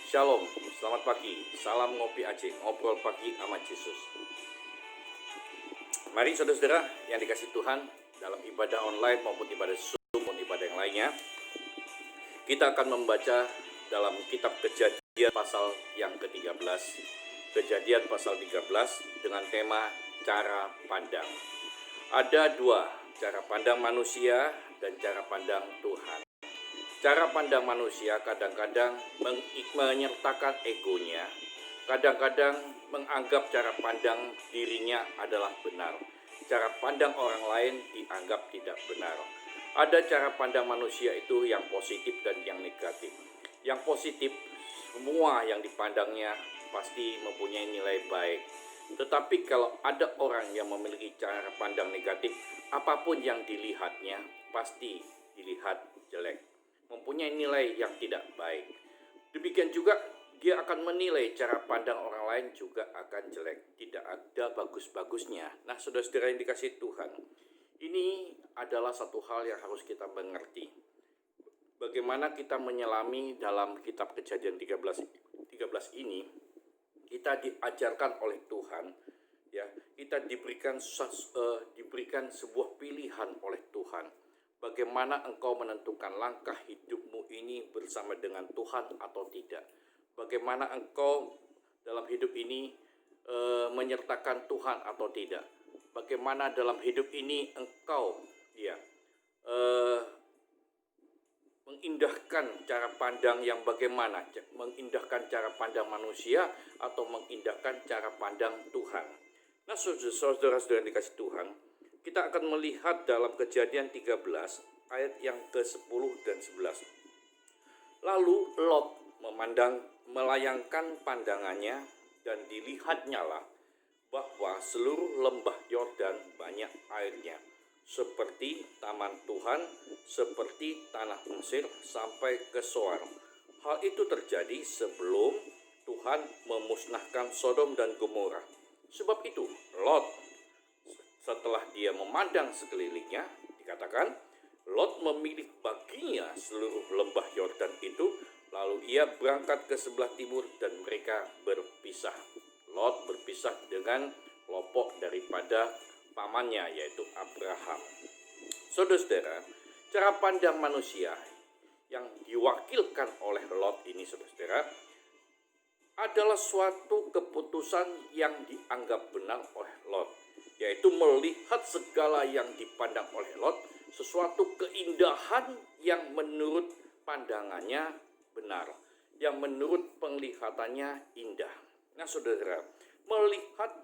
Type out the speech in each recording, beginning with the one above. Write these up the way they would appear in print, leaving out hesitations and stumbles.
Shalom, selamat pagi, salam ngopi Aceh, ngobrol pagi sama Yesus. Mari saudara-saudara yang dikasih Tuhan, dalam ibadah online maupun ibadah Zoom maupun ibadah yang lainnya, kita akan membaca dalam kitab Kejadian pasal yang ke-13. Kejadian pasal 13 dengan tema cara pandang. Ada dua, cara pandang manusia dan cara pandang Tuhan. Cara pandang manusia kadang-kadang menyertakan egonya, kadang-kadang menganggap cara pandang dirinya adalah benar. Cara pandang orang lain dianggap tidak benar. Ada cara pandang manusia itu yang positif dan yang negatif. Yang positif, semua yang dipandangnya pasti mempunyai nilai baik. Tetapi kalau ada orang yang memiliki cara pandang negatif, apapun yang dilihatnya pasti dilihat jelek, mempunyai nilai yang tidak baik. Demikian juga dia akan menilai cara pandang orang lain juga akan jelek, tidak ada bagus-bagusnya. Nah, saudara-saudara yang dikasihi Tuhan, ini adalah satu hal yang harus kita mengerti. Bagaimana kita menyelami dalam kitab Kejadian 13 ini, kita diajarkan oleh Tuhan, ya, kita diberikan sebuah pilihan oleh Tuhan. Bagaimana engkau menentukan langkah hidupmu ini bersama dengan Tuhan atau tidak? Bagaimana engkau dalam hidup ini menyertakan Tuhan atau tidak? Bagaimana dalam hidup ini engkau mengindahkan cara pandang yang bagaimana? Mengindahkan cara pandang manusia atau mengindahkan cara pandang Tuhan? Nah, saudara-saudara yang dikasih Tuhan, kita akan melihat dalam Kejadian 13 ayat yang ke-10 dan 11. Lalu Lot melayangkan pandangannya dan dilihatnya lah bahwa seluruh lembah Yordan banyak airnya, seperti taman Tuhan, seperti tanah Mesir sampai ke Soar. Hal itu terjadi sebelum Tuhan memusnahkan Sodom dan Gomora. Sebab itu Lot, setelah dia memandang sekelilingnya, dikatakan Lot memilih baginya seluruh lembah Yordan itu, lalu ia berangkat ke sebelah timur dan mereka berpisah. Lot berpisah dengan kelompok daripada pamannya, yaitu Abraham. Saudara-saudara, cara pandang manusia yang diwakilkan oleh Lot ini, saudara-saudara, adalah suatu keputusan yang dianggap benar oleh Lot, yaitu melihat segala yang dipandang oleh Lot sesuatu keindahan yang menurut pandangannya benar, yang menurut penglihatannya indah. Nah, saudara, melihat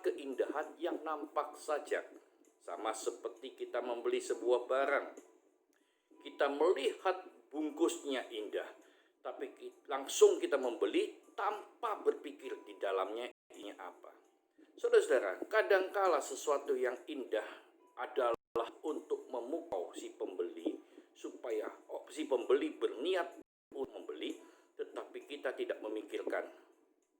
keindahan yang nampak saja, sama seperti kita membeli sebuah barang. Kita melihat bungkusnya indah, tapi langsung kita membeli tanpa berpikir di dalamnya ini apa. Saudara-saudara, kadangkala sesuatu yang indah adalah untuk memukau si pembeli, supaya si pembeli berniat untuk membeli, tetapi kita tidak memikirkan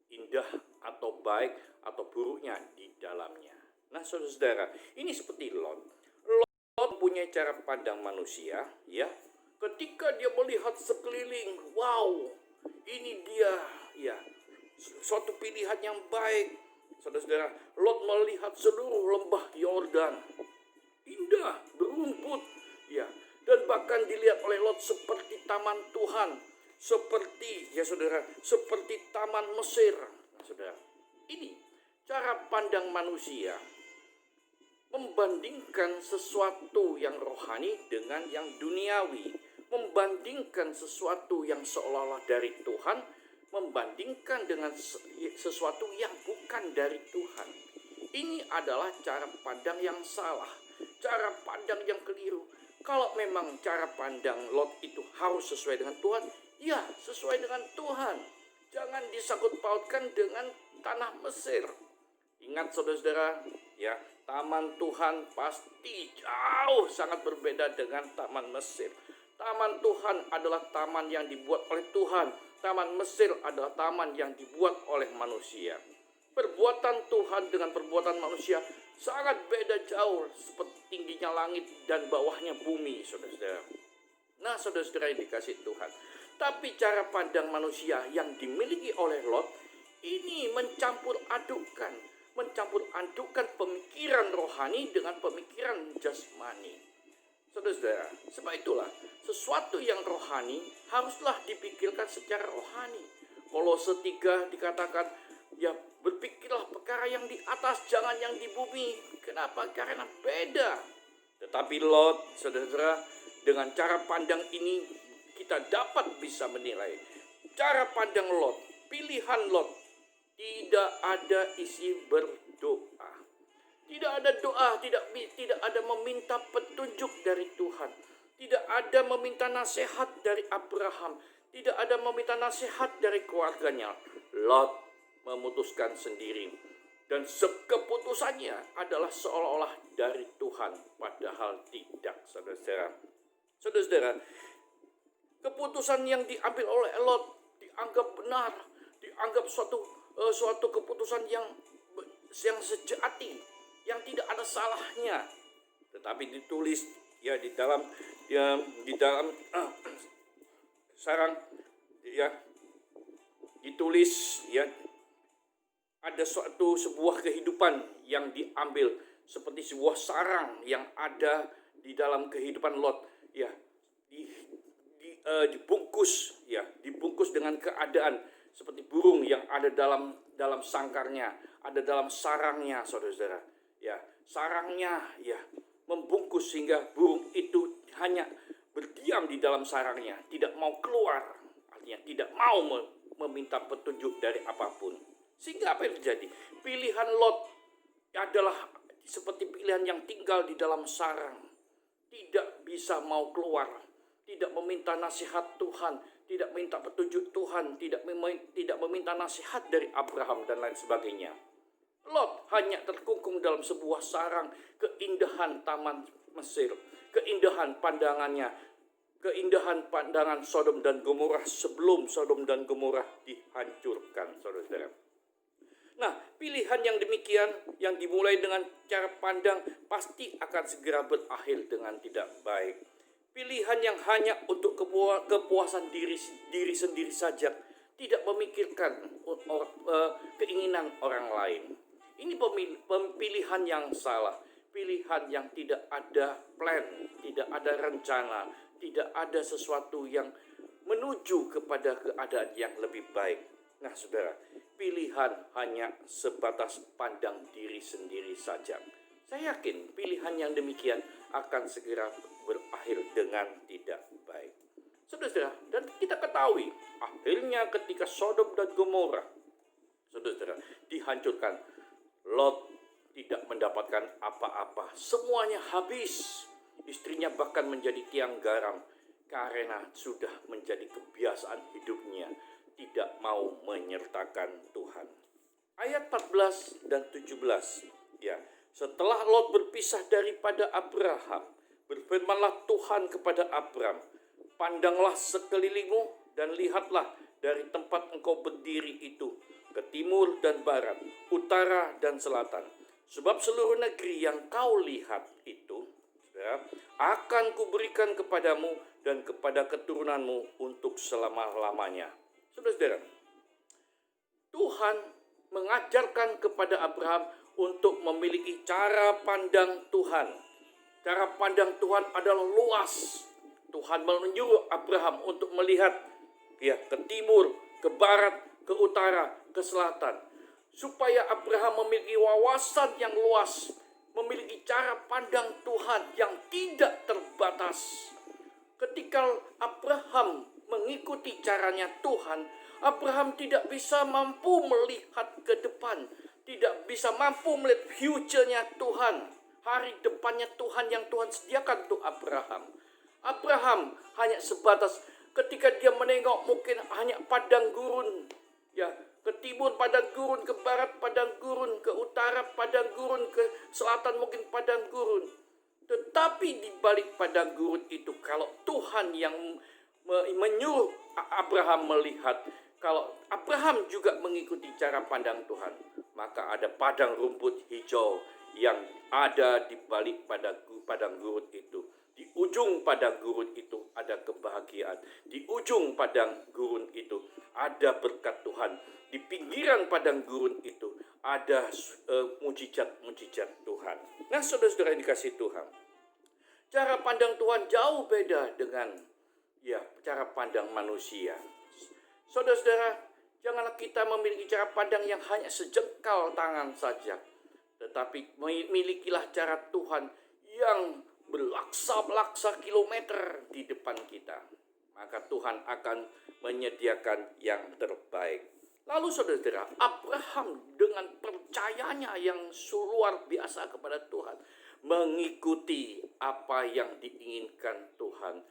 indah atau baik atau buruknya di dalamnya. Nah, saudara-saudara, ini seperti Lot. Lot punya cara pandang manusia, ya. Ketika dia melihat sekeliling, wow, ini dia, ya, suatu pilihan yang baik. Saudara-saudara, Lot melihat seluruh lembah Yordan, indah, berumput, ya, dan bahkan dilihat oleh Lot seperti taman Tuhan, seperti, ya saudara, seperti taman Mesir. Nah, saudara, ini cara pandang manusia membandingkan sesuatu yang rohani dengan yang duniawi, membandingkan sesuatu yang seolah-olah dari Tuhan, membandingkan dengan sesuatu yang bukan dari Tuhan. Ini adalah cara pandang yang salah, cara pandang yang keliru. Kalau memang cara pandang Lot itu harus sesuai dengan Tuhan, ya sesuai dengan Tuhan. Jangan disangkut pautkan dengan tanah Mesir. Ingat saudara-saudara, ya, taman Tuhan pasti jauh sangat berbeda dengan taman Mesir. Taman Tuhan adalah taman yang dibuat oleh Tuhan. Taman Mesir adalah taman yang dibuat oleh manusia. Perbuatan Tuhan dengan perbuatan manusia sangat beda jauh, seperti tingginya langit dan bawahnya bumi, saudara-saudara. Nah, saudara-saudara yang dikasih Tuhan. Tapi cara pandang manusia yang dimiliki oleh Lot ini mencampur adukkan pemikiran rohani dengan pemikiran jasmani. Saudara-saudara, sebab itulah sesuatu yang rohani haruslah dipikirkan secara rohani. Kolose 3 dikatakan, ya berpikirlah perkara yang di atas, jangan yang di bumi. Kenapa? Karena beda. Tetapi Lot, saudara-saudara, dengan cara pandang ini kita dapat bisa menilai cara pandang Lot, pilihan Lot. Tidak ada isi berdoa. Tidak ada doa, tidak ada meminta petunjuk dari Tuhan. Tidak ada meminta nasihat dari Abraham. Tidak ada meminta nasihat dari keluarganya. Lot memutuskan sendiri. Dan keputusannya adalah seolah-olah dari Tuhan. Padahal tidak, saudara-saudara. Saudara-saudara, keputusan yang diambil oleh Lot dianggap benar. Dianggap suatu keputusan yang sejati, yang tidak ada salahnya. Tetapi ditulis ya di dalam sarang ya ditulis ya ada sebuah kehidupan yang diambil seperti sebuah sarang yang ada di dalam kehidupan Lot ya dibungkus dengan keadaan seperti burung yang ada dalam sangkarnya, ada dalam sarangnya, saudara-saudara. Ya, sarangnya ya membungkus sehingga burung itu hanya berdiam di dalam sarangnya, tidak mau keluar, artinya tidak mau meminta petunjuk dari apapun. Sehingga apa yang terjadi? Pilihan Lot adalah seperti pilihan yang tinggal di dalam sarang, tidak bisa mau keluar, tidak meminta nasihat Tuhan, tidak minta petunjuk Tuhan, tidak meminta nasihat dari Abraham dan lain sebagainya. Lot hanya terkungkung dalam sebuah sarang keindahan taman Mesir, keindahan pandangannya, keindahan pandangan Sodom dan Gomorrah sebelum Sodom dan Gomorrah dihancurkan, saudara-saudara. Nah, pilihan yang demikian yang dimulai dengan cara pandang pasti akan segera berakhir dengan tidak baik. Pilihan yang hanya untuk kepuasan diri sendiri saja, tidak memikirkan keinginan orang lain. Ini pilihan yang salah, pilihan yang tidak ada plan, tidak ada rencana, tidak ada sesuatu yang menuju kepada keadaan yang lebih baik. Nah, saudara, pilihan hanya sebatas pandang diri sendiri saja. Saya yakin pilihan yang demikian akan segera berakhir dengan tidak baik. Saudara-saudara, dan kita ketahui akhirnya ketika Sodom dan Gomorrah, saudara-saudara, dihancurkan, Lot tidak mendapatkan apa-apa. Semuanya habis. Istrinya bahkan menjadi tiang garam karena sudah menjadi kebiasaan hidupnya tidak mau menyertakan Tuhan. Ayat 14 dan 17. Ya, setelah Lot berpisah daripada Abraham, berfirmanlah Tuhan kepada Abram, pandanglah sekelilingmu dan lihatlah dari tempat engkau berdiri itu, ke timur dan barat, utara dan selatan. Sebab seluruh negeri yang kau lihat itu ya, akan kuberikan kepadamu dan kepada keturunanmu untuk selama-lamanya. Saudara-saudara, Tuhan mengajarkan kepada Abraham untuk memiliki cara pandang Tuhan. Cara pandang Tuhan adalah luas. Tuhan menyuruh Abraham untuk melihat ya ke timur, ke barat, ke utara, ke selatan. Supaya Abraham memiliki wawasan yang luas, memiliki cara pandang Tuhan yang tidak terbatas. Ketika Abraham mengikuti caranya Tuhan, Abraham tidak bisa mampu melihat ke depan, tidak bisa mampu melihat future-nya Tuhan, hari depannya Tuhan yang Tuhan sediakan untuk Abraham. Abraham hanya sebatas ketika dia menengok mungkin hanya padang gurun, ya, ke timur padang gurun, ke barat padang gurun, ke utara padang gurun, ke selatan mungkin padang gurun. Tetapi di balik padang gurun itu, kalau Tuhan yang menyuruh Abraham melihat, kalau Abraham juga mengikuti cara pandang Tuhan, maka ada padang rumput hijau yang ada di balik padang gurun itu. Di ujung padang gurun itu ada kebahagiaan. Di ujung padang gurun itu ada berkat Tuhan. Di pinggiran padang gurun itu ada mujizat-mujizat Tuhan. Nah, saudara-saudara yang dikasihi Tuhan, cara pandang Tuhan jauh beda dengan cara pandang manusia. Saudara-saudara, janganlah kita memiliki cara pandang yang hanya sejengkal tangan saja, tetapi milikilah cara Tuhan yang berlaksa-laksa kilometer di depan kita. Maka Tuhan akan menyediakan yang terbaik. Lalu saudara-saudara, Abraham dengan percayanya yang luar biasa kepada Tuhan, mengikuti apa yang diinginkan Tuhan.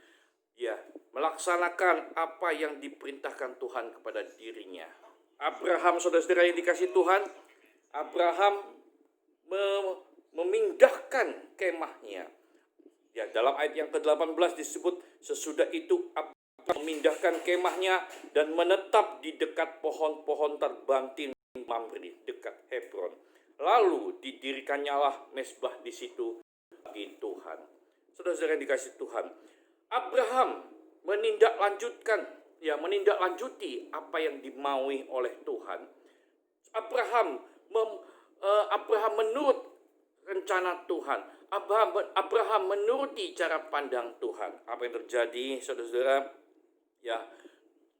Melaksanakan apa yang diperintahkan Tuhan kepada dirinya. Abraham, saudara-saudara yang dikasihi Tuhan, Abraham memindahkan kemahnya. Dalam ayat yang ke-18 disebut, sesudah itu Abraham memindahkan kemahnya dan menetap di dekat pohon-pohon terbantin Mamre, dekat Hebron. Lalu didirikannya mezbah di situ bagi Tuhan. Saudara-saudara yang dikasihi Tuhan, Abraham menindaklanjuti apa yang dimaui oleh Tuhan. Abraham menurut rencana Tuhan. Abraham menuruti cara pandang Tuhan. Apa yang terjadi, saudara-saudara?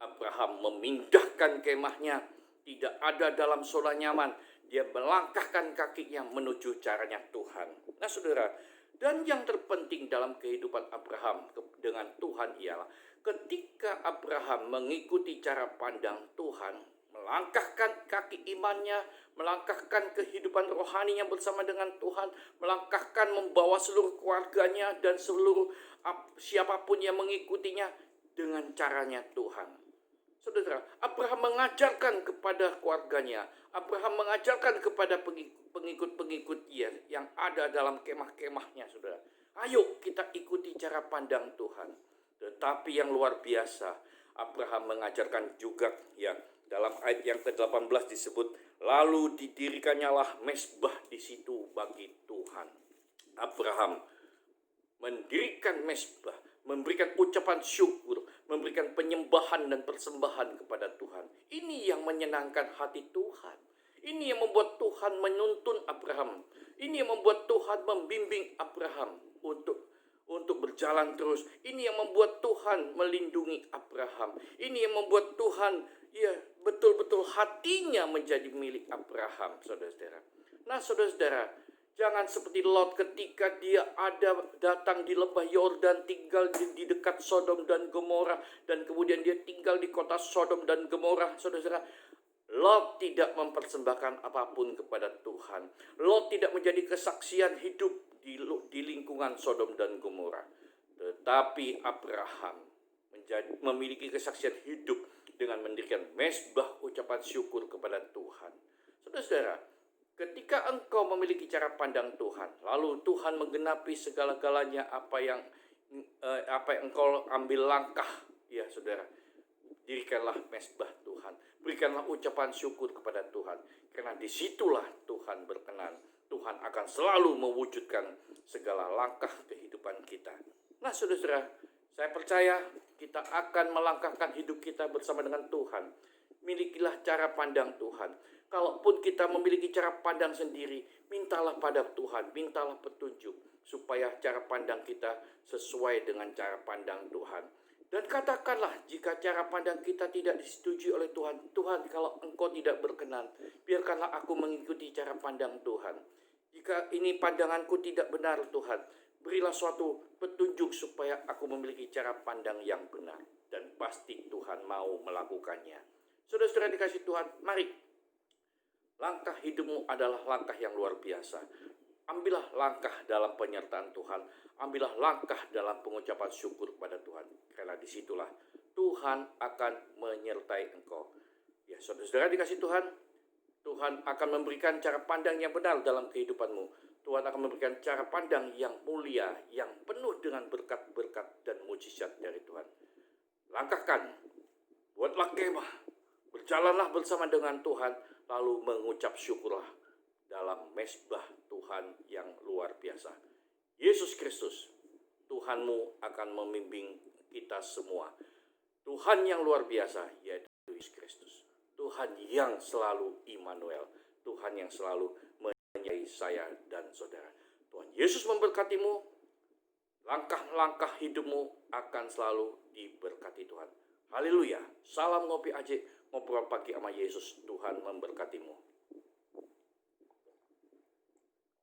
Abraham memindahkan kemahnya, tidak ada dalam zona nyaman. Dia melangkahkan kakinya menuju caranya Tuhan. Nah, saudara, dan yang terpenting dalam kehidupan Abraham dengan Tuhan ialah ketika Abraham mengikuti cara pandang Tuhan, melangkahkan kaki imannya, melangkahkan kehidupan rohaninya bersama dengan Tuhan, melangkahkan membawa seluruh keluarganya dan seluruh siapapun yang mengikutinya dengan caranya Tuhan. Saudara, Abraham mengajarkan kepada keluarganya, Abraham mengajarkan kepada pengikut-pengikut dia yang ada dalam kemah-kemahnya, saudara. Ayo kita ikuti cara pandang Tuhan. Tetapi yang luar biasa, Abraham mengajarkan juga dalam ayat yang ke-18 disebut, lalu didirikannya mezbah di situ bagi Tuhan. Abraham mendirikan mezbah, memberikan ucapan syukur, memberikan penyembahan dan persembahan kepada Tuhan. Ini yang menyenangkan hati Tuhan. Ini yang membuat Tuhan menuntun Abraham. Ini yang membuat Tuhan membimbing Abraham untuk berjalan terus. Ini yang membuat Tuhan melindungi Abraham. Ini yang membuat Tuhan betul-betul hatinya menjadi milik Abraham, saudara-saudara. Nah, saudara-saudara, jangan seperti Lot ketika dia datang di lembah Yordan, tinggal di dekat Sodom dan Gomora, dan kemudian dia tinggal di kota Sodom dan Gomora, saudara-saudara. Lot tidak mempersembahkan apapun kepada Tuhan. Lot tidak menjadi kesaksian hidup di lingkungan Sodom dan Gomora. Tetapi Abraham memiliki kesaksian hidup dengan mendirikan mezbah ucapan syukur kepada Tuhan. Saudara-saudara, ketika engkau memiliki cara pandang Tuhan, lalu Tuhan menggenapi segala-galanya apa yang engkau ambil langkah, saudara, dirikanlah mezbah Tuhan, berikanlah ucapan syukur kepada Tuhan, karena disitulah Tuhan berkenan. Tuhan akan selalu mewujudkan segala langkah kehidupan kita. Nah, saudara-saudara, saya percaya kita akan melangkahkan hidup kita bersama dengan Tuhan. Milikilah cara pandang Tuhan. Kalaupun kita memiliki cara pandang sendiri, mintalah pada Tuhan, mintalah petunjuk, supaya cara pandang kita sesuai dengan cara pandang Tuhan. Dan katakanlah jika cara pandang kita tidak disetujui oleh Tuhan, Tuhan, kalau Engkau tidak berkenan, biarkanlah aku mengikuti cara pandang Tuhan. Jika ini pandanganku tidak benar, Tuhan, berilah suatu petunjuk supaya aku memiliki cara pandang yang benar. Dan pasti Tuhan mau melakukannya. Saudara-saudara dikasih Tuhan, mari. Langkah hidupmu adalah langkah yang luar biasa. Ambillah langkah dalam penyertaan Tuhan. Ambillah langkah dalam pengucapan syukur kepada Tuhan. Karena disitulah Tuhan akan menyertai engkau. Ya, saudara-saudara dikasih Tuhan, Tuhan akan memberikan cara pandang yang benar dalam kehidupanmu. Tuhan akan memberikan cara pandang yang mulia, yang penuh dengan berkat-berkat dan mujizat dari Tuhan. Langkahkan, buatlah kemah, berjalanlah bersama dengan Tuhan, lalu mengucap syukurlah dalam mezbah Tuhan yang luar biasa. Yesus Kristus Tuhanmu akan membimbing kita semua. Tuhan yang luar biasa, yaitu Yesus Kristus. Tuhan yang selalu Immanuel. Tuhan yang selalu menyertai saya dan saudara. Tuhan Yesus memberkatimu. Langkah-langkah hidupmu akan selalu diberkati Tuhan. Haleluya. Salam ngopi aja, ngobrol pagi sama Yesus. Tuhan memberkatimu.